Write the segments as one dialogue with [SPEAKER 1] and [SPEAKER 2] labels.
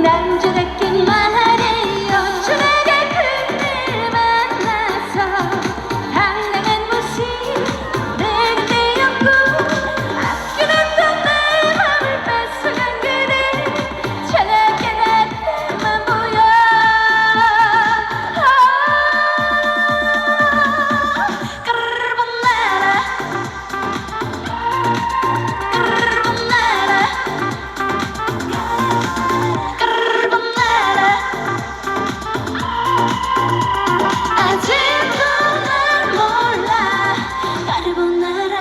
[SPEAKER 1] 남자답게 말해요. 전화가 그댈 만나서 당당한 모습 내 그대였고 아껴놨던 내 맘을 뺏어간 그대 차갑게 나만 보여. 까르르보나라 아직도 날 몰라 까르보나라.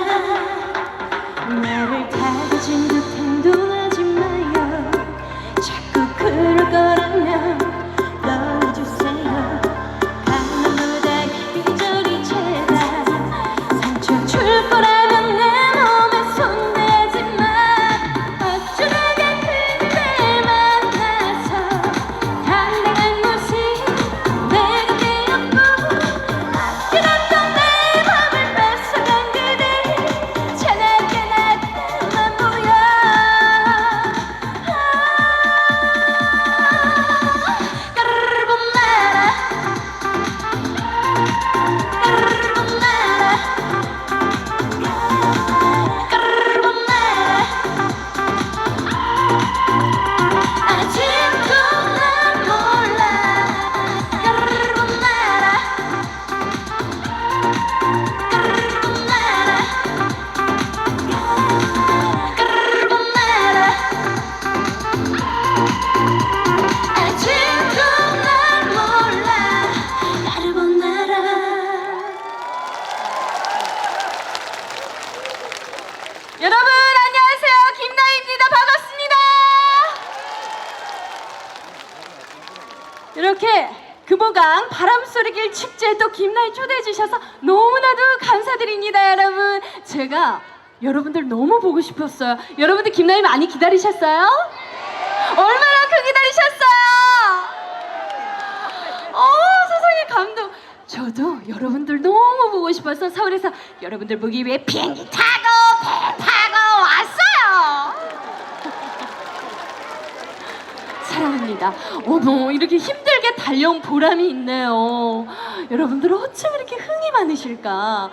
[SPEAKER 1] 나를 다가진 듯 행동하지 마요. 자꾸 그럴 거라면 넣어주세요. 가슴보다 이절이 죄다. 상처 줄 거라면 내 몸에 손대지 마. 어쩌다가 그댈 만나서 당당한 모습 내 그대였고 아껴놨던 내 맘을 뺏어간 그대 차갑게 나만 보여. 까르르보나라 까르르보나라 아직도 날 몰라 까르르보나라 까르르보나라 아직도 날 몰라 까르보나라. 여러분 안녕하세요. 김나희입니다. 반갑습니다. 이렇게 금호강 바람소리길 축제에 또 김나희 초대해 주셔서 너무나도 감사드립니다. 여러분 제가 여러분들 너무 보고 싶었어요. 여러분들 김나희 많이 기다리셨어요? 얼마만큼 기다리셨어요? 세상에 감동. 저도 여러분들 너무 보고 싶어서 서울에서 여러분들 보기 위해 비행기 타고 배 타고 왔어요. 사랑합니다. 어머 이렇게 힘들게 달려온 보람이 있네요. 여러분들 어쩜 이렇게 흥이 많으실까.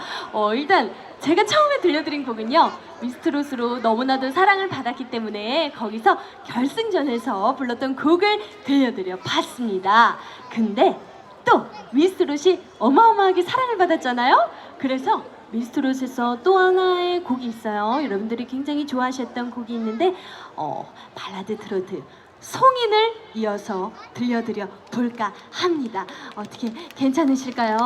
[SPEAKER 1] 일단 제가 처음에 들려드린 곡은요 미스트롯으로 너무나도 사랑을 받았기 때문에 거기서 결승전에서 불렀던 곡을 들려드려 봤습니다. 근데 또 미스트롯이 어마어마하게 사랑을 받았잖아요. 그래서 미스트롯에서 또 하나의 곡이 있어요. 여러분들이 굉장히 좋아하셨던 곡이 있는데 발라드 트로트 송인을 이어서 들려드려 볼까 합니다. 어떻게 괜찮으실까요?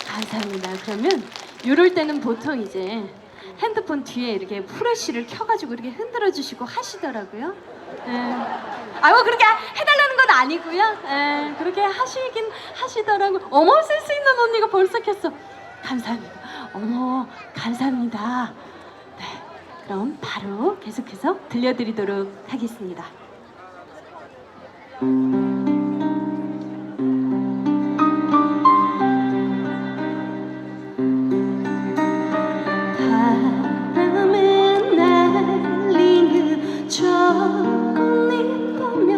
[SPEAKER 1] 감사합니다. 그러면 이럴 때는 보통 이제 핸드폰 뒤에 이렇게 프레쉬를 켜가지고 이렇게 흔들어 주시고 하시더라고요. 아이고 그렇게 해달라는 건 아니고요. 그렇게 하시긴 하시더라고요. 어머 센스 있는 언니가 벌써 켰어. 감사합니다. 어머 감사합니다. 네, 그럼 바로 계속해서 들려드리도록 하겠습니다. 바람에 날리는 저 꽃잎 보며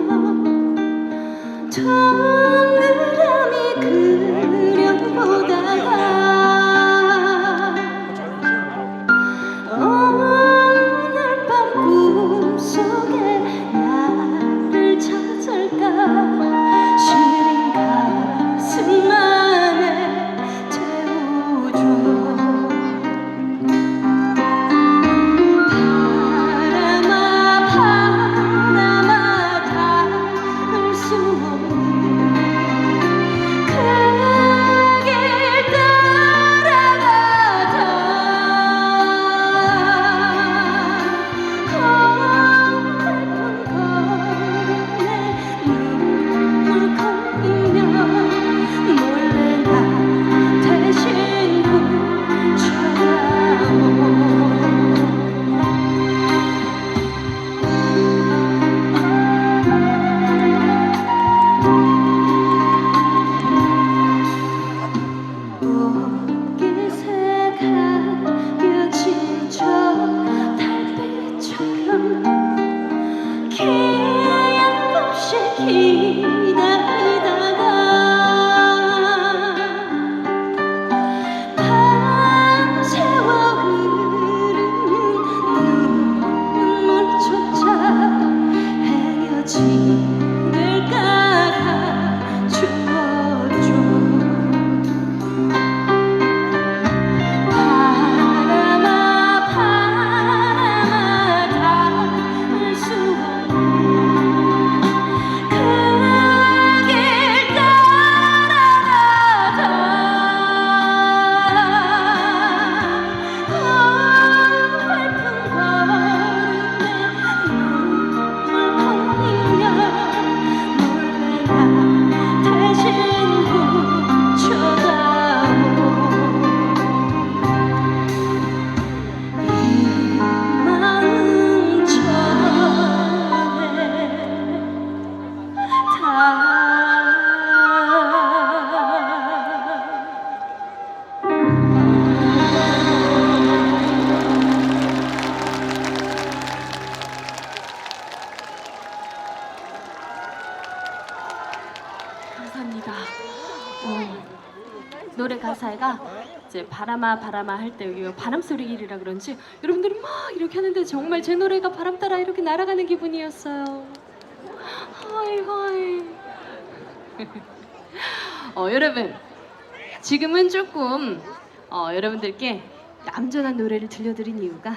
[SPEAKER 1] 동그라미 그려보다가 오늘 밤 꿈속에 나를 찾을까 기다리다가 밤새워 흐르는 눈물조차 헤어진 길가가 주워줘. 바람아 바람아 닿을 수 없는 그 길 따라가자. 발품 걸음에 눈물 흘리며 노래가 대신 훔쳐다오. 이 마음 전에 다 감사합니다. 노래 가사가 이제 바람아 바람아 할 때 여기 바람 소리길이라 그런지 여러분들이 막 이렇게 하는데 정말 제 노래가 바람 따라 이렇게 날아가는 기분이었어요. 하이 하이. 여러분 지금은 조금 여러분들께 얌전한 노래를 들려드린 이유가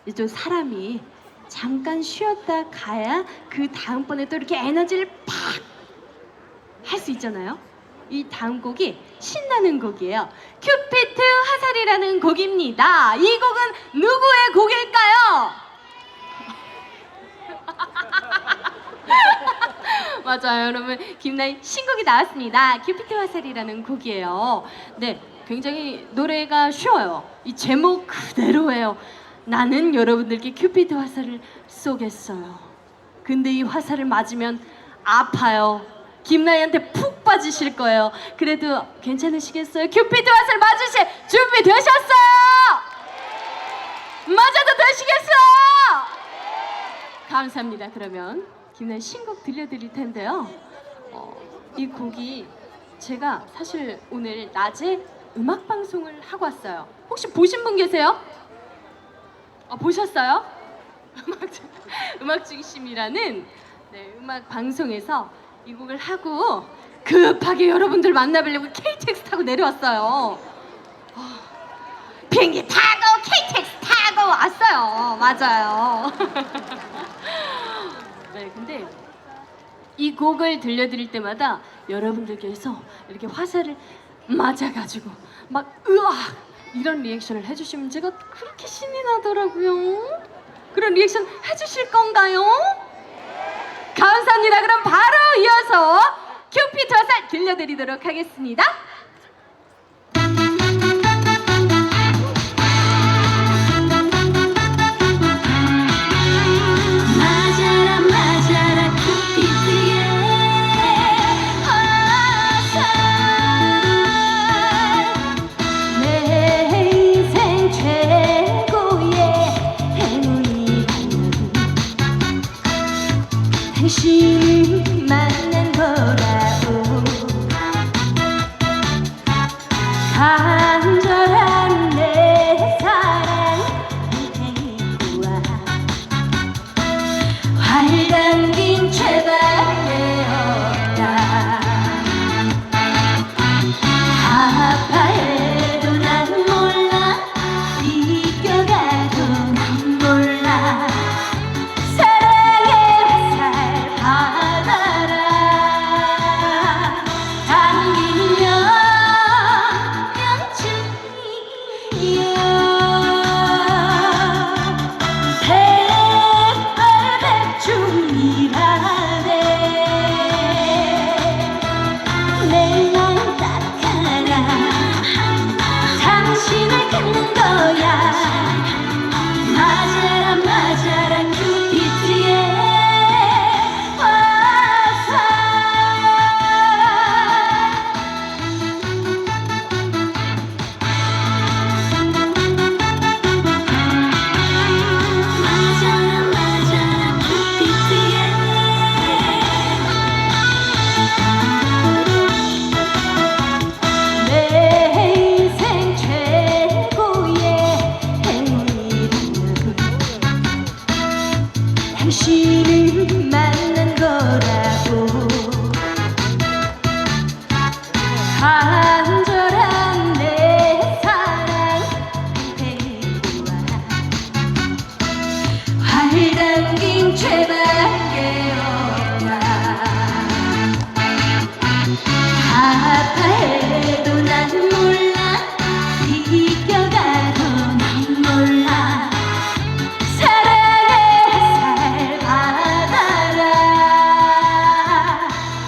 [SPEAKER 1] 이제 좀 사람이 잠깐 쉬었다 가야 그 다음번에 또 이렇게 에너지를 팍 할 수 있잖아요. 이 다음 곡이 신나는 곡이에요. 큐피트 화살이라는 곡입니다. 이 곡은 누구의 곡일까요? 맞아요, 여러분. 김나희 신곡이 나왔습니다. 큐피트 화살이라는 곡이에요. 네, 굉장히 노래가 쉬워요. 이 제목 그대로예요. 나는 여러분들께 큐피트 화살을 쏘겠어요. 근데 이 화살을 맞으면 아파요. 김나희한테 푹 빠지실 거예요. 그래도 괜찮으시겠어요? 큐피트 화살 맞으실 준비 되셨어요? 맞아도 되시겠어요? 감사합니다. 그러면 김나희 신곡 들려드릴 텐데요. 이 곡이 제가 사실 오늘 낮에 음악 방송을 하고 왔어요. 혹시 보신 분 계세요? 보셨어요? 음악 중심이라는 음악 방송에서 이 곡을 하고 급하게 여러분들 만나뵈려고 KTX 타고 내려왔어요. 비행기 타고 KTX 타고 왔어요. 맞아요. 네, 근데 이 곡을 들려드릴 때마다 여러분들께서 이렇게 화살을 맞아가지고 막 으악 이런 리액션을 해주시면 제가 그렇게 신이 나더라고요. 그런 리액션 해주실 건가요? 감사합니다. 그럼 바로 이어서 큐피트 화살 들려드리도록 하겠습니다. 맞아라 맞아라 큐피트의 화살 내 인생 최고의 행운이라면 당신을 만난 거라고 간절한 내 사랑 이행과 활 담긴 최단의 어라 아파해도 난 몰라 이겨가도 난 몰라 사랑의 화살 받아라 만난 거라고 간절한 내 사랑 배우와 활 담긴 죄밖에 없나 아파해도 난 몰라 이겨가도 난 몰라 사랑의 햇살 받아라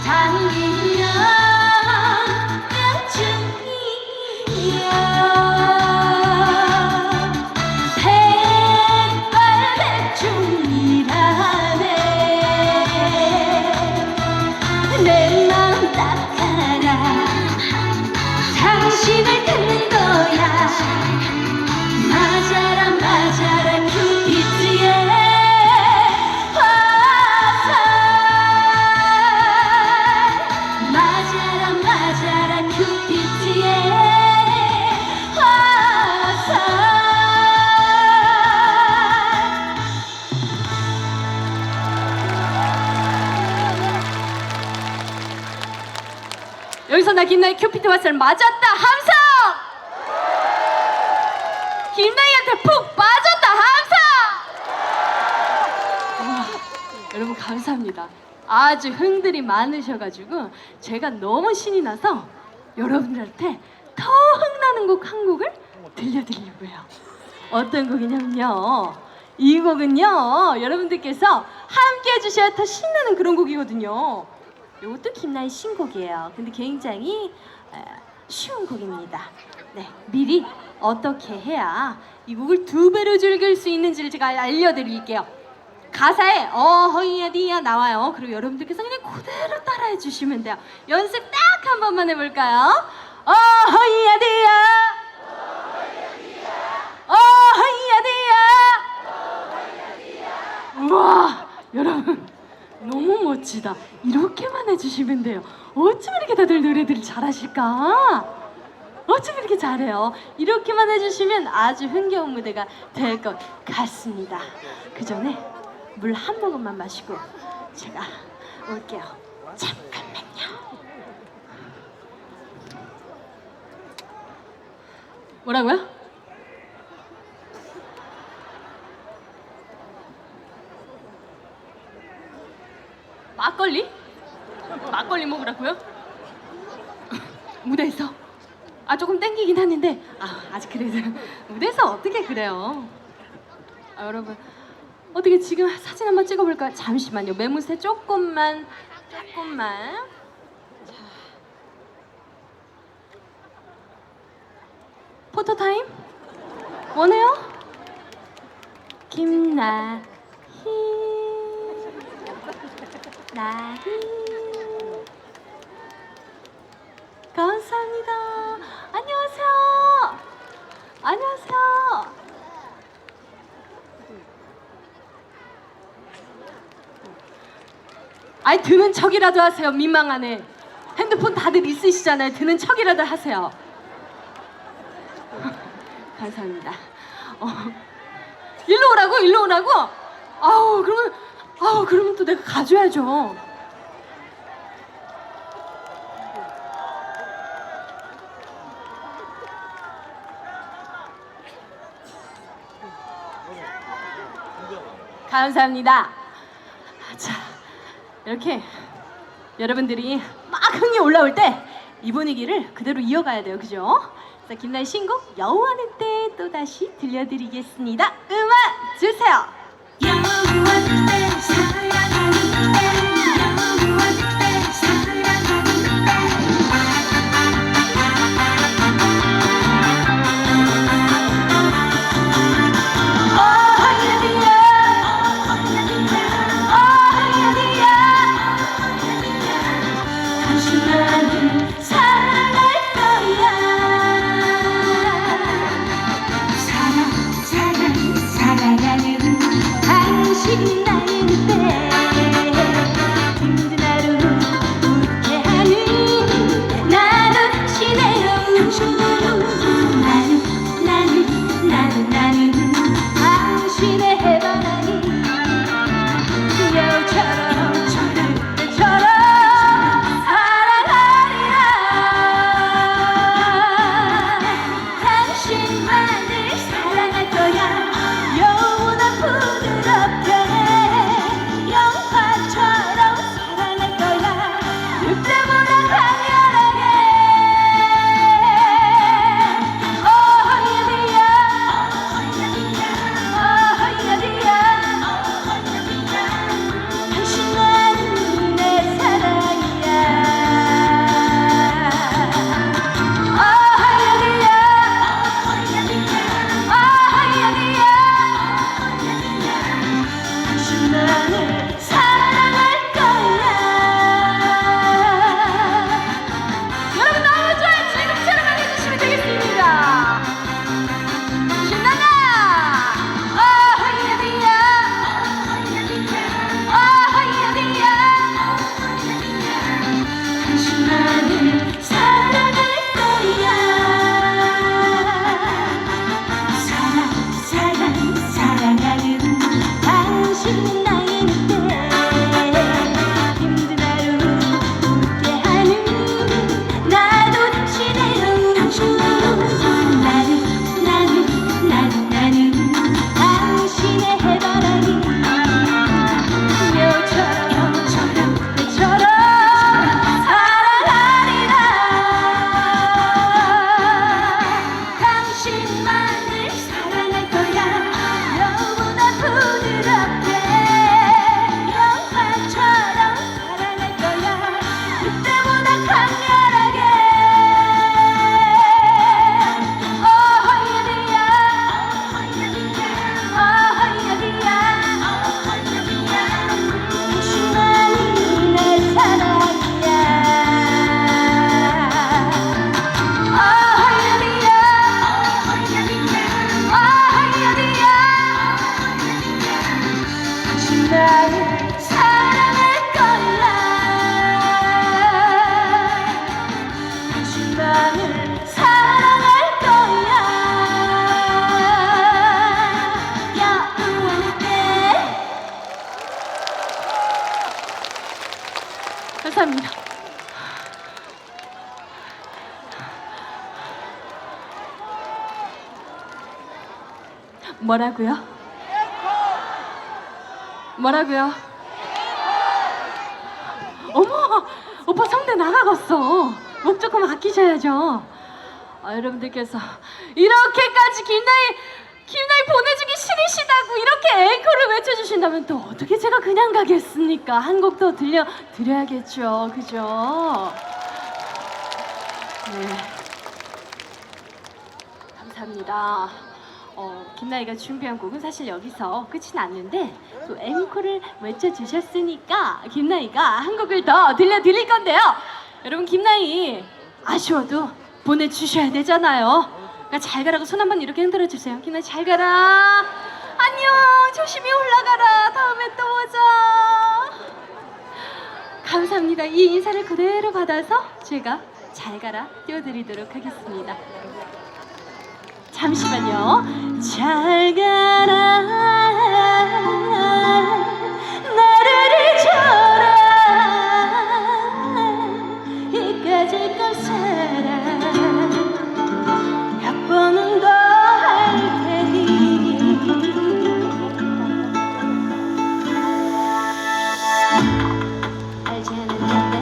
[SPEAKER 1] 당기면 끝중이야 백발백중이라네 내 마음 딱 하나 당신을 듣는 거야 맞아라 맞아라 큐피트의 화살 맞아라 맞아라 큐피트의 화살 여기서 나 김나희 큐피트 화살 맞았다 함성! 김나희한테 푹 빠졌다 함성! 와, 여러분 감사합니다. 아주 흥들이 많으셔가지고 제가 너무 신이 나서 여러분들한테 더 흥나는 곡 한 곡을 들려드리려고요. 어떤 곡이냐면요, 이 곡은요 여러분들께서 함께 해주셔야 더 신나는 그런 곡이거든요. 이것도 김나희 신곡이에요. 근데 굉장히 쉬운 곡입니다. 네, 미리 어떻게 해야 이 곡을 2배로 즐길 수 있는지를 제가 알려드릴게요. 가사에 허이야디야 나와요. 그리고 여러분들께서 그냥 그대로 따라해 주시면 돼요. 연습 딱 한 번만 해볼까요? 허이야디야 허이야디야 우와 여러분 너무 멋지다. 이렇게만 해주시면 돼요. 어쩜 이렇게 다들 노래들을 잘하실까? 어쩜 이렇게 잘해요? 이렇게만 해주시면 아주 흥겨운 무대가 될 것 같습니다. 그 전에 물 한 모금만 마시고 제가 올게요. 잠깐만요. 뭐라고요? 막걸리? 막걸리 먹으라고요? 무대에서? 조금 땡기긴 하는데 아직 그래도 무대에서 어떻게 그래요? 여러분 어떻게 지금 사진 한번 찍어볼까요? 잠시만요. 매무새 조금만 자, 포토타임? 원해요? 김나희 나희 감사합니다. 안녕하세요. 안녕하세요. 아니 드는 척이라도 하세요. 민망하네. 핸드폰 다들 있으시잖아요. 드는 척이라도 하세요. 감사합니다. 일로 오라고? 일로 오라고? 그러면 또 내가 가져야죠. 감사합니다. 자, 이렇게 여러분들이 막 흥이 올라올 때 이 분위기를 그대로 이어가야 돼요. 그죠? 자, 김나희 신곡 여우하는 때 또다시 들려드리겠습니다. 음악 주세요. 여우하는 때 사랑하는 때 여우하는 때 사랑하는 당신만을 사랑할 거야. 사랑하는 당신 나인데 감사합니다. 뭐라고요? 뭐라고요? 어머, 오빠 성대 나가겠어. 목 조금 아끼셔야죠. 여러분들께서 이렇게까지 김나희 보내주기 싫으시다고 이렇게 앵콜을 외쳐주신다면 또 어떻게 제가 그냥 가겠습니까? 한 곡 더 들려드려야겠죠, 그죠? 네, 감사합니다. 김나희가 준비한 곡은 사실 여기서 끝이 났는데 또 앵콜을 외쳐주셨으니까 김나희가 한 곡을 더 들려드릴 건데요. 여러분, 김나희 아쉬워도 보내주셔야 되잖아요. 그러니까 잘 가라고 손 한번 이렇게 흔들어 주세요. 김나희 잘 가라. 안녕. 조심히 올라가라. 다음에 또 보자. 감사합니다. 이 인사를 그대로 받아서 제가 잘 가라 띄워드리도록 하겠습니다. 잠시만요. 잘 가라 나를 잊어라 이까짓 살아 몇 번은 더 할 테니 알지 않았는데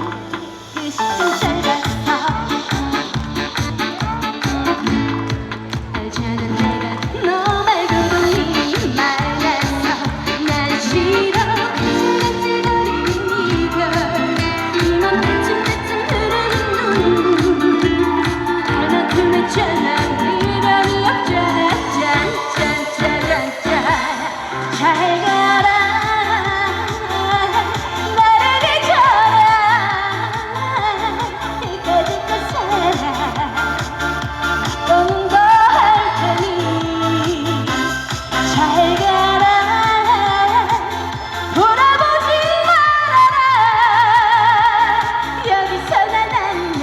[SPEAKER 1] 그 시점 짧았어 알지 않은 내가 너 말고도 이미 말랐어 난 싫어 찔찔거리는 이별 이맘 대충 흐르는 눈물 하나둘 맺잖아 미련이 없잖아 짠짠짠짠짠 잘 가라 나를 잊어라 이까짓 살아 너는 더 할 테니 잘 가라 돌아보지 말아라 여기서 난 안녕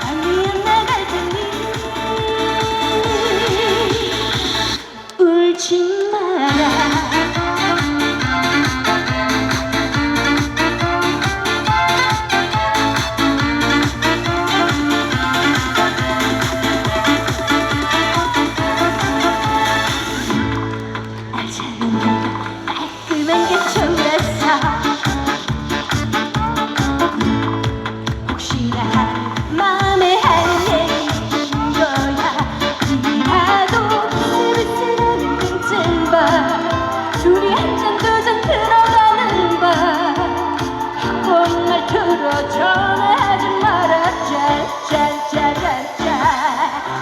[SPEAKER 1] 아니야 나갈 테니 울지 마라 알잖아 내가 깔끔한 게 좋았어 혹시나 마음에 하는 얘기인 거야 이라도 스르스르는 눈쯤봐 둘이 한 잔 두 잔 들어가는 바 한 말투로 전화하지 마라 짠짠짠짠짠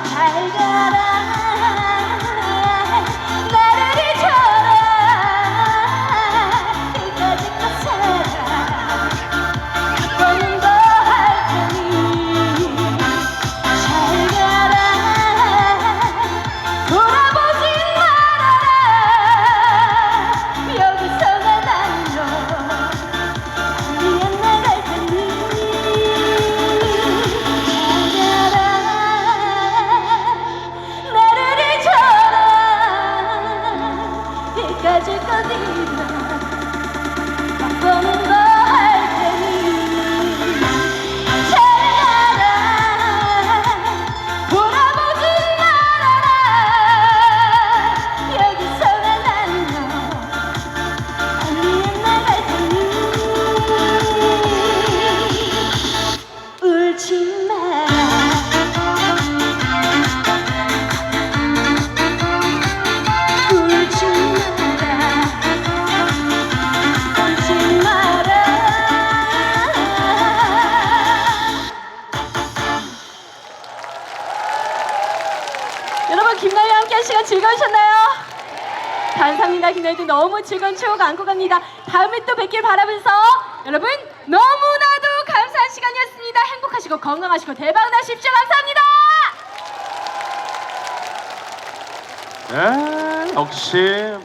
[SPEAKER 1] 잘 가라 나를 잊어라 이까짓 살아 너는 더 할 테니 잘 가라 돌아보지 말아라 여기서 난 안녕 아니야 나갈 테니 잘 가라 나를 잊어라 이까짓 어디다 한 번은 더 할 테니 잘 가라 돌아보지 말아라 여기서 난 안녕 아니야 나갈 테니 울지 마라 울지 마라 울지 마라 여러분, 김나희와 함께한 시간 즐거우셨나요? 감사합니다. 김나희도 너무 즐거운 추억 안고 갑니다. 다음에 또 뵙길 바라면서 여러분 너무나도 감사한 시간이었습니다. 행복하시고 건강하시고 대박 나십시오. 감사합니다.
[SPEAKER 2] 네, 역시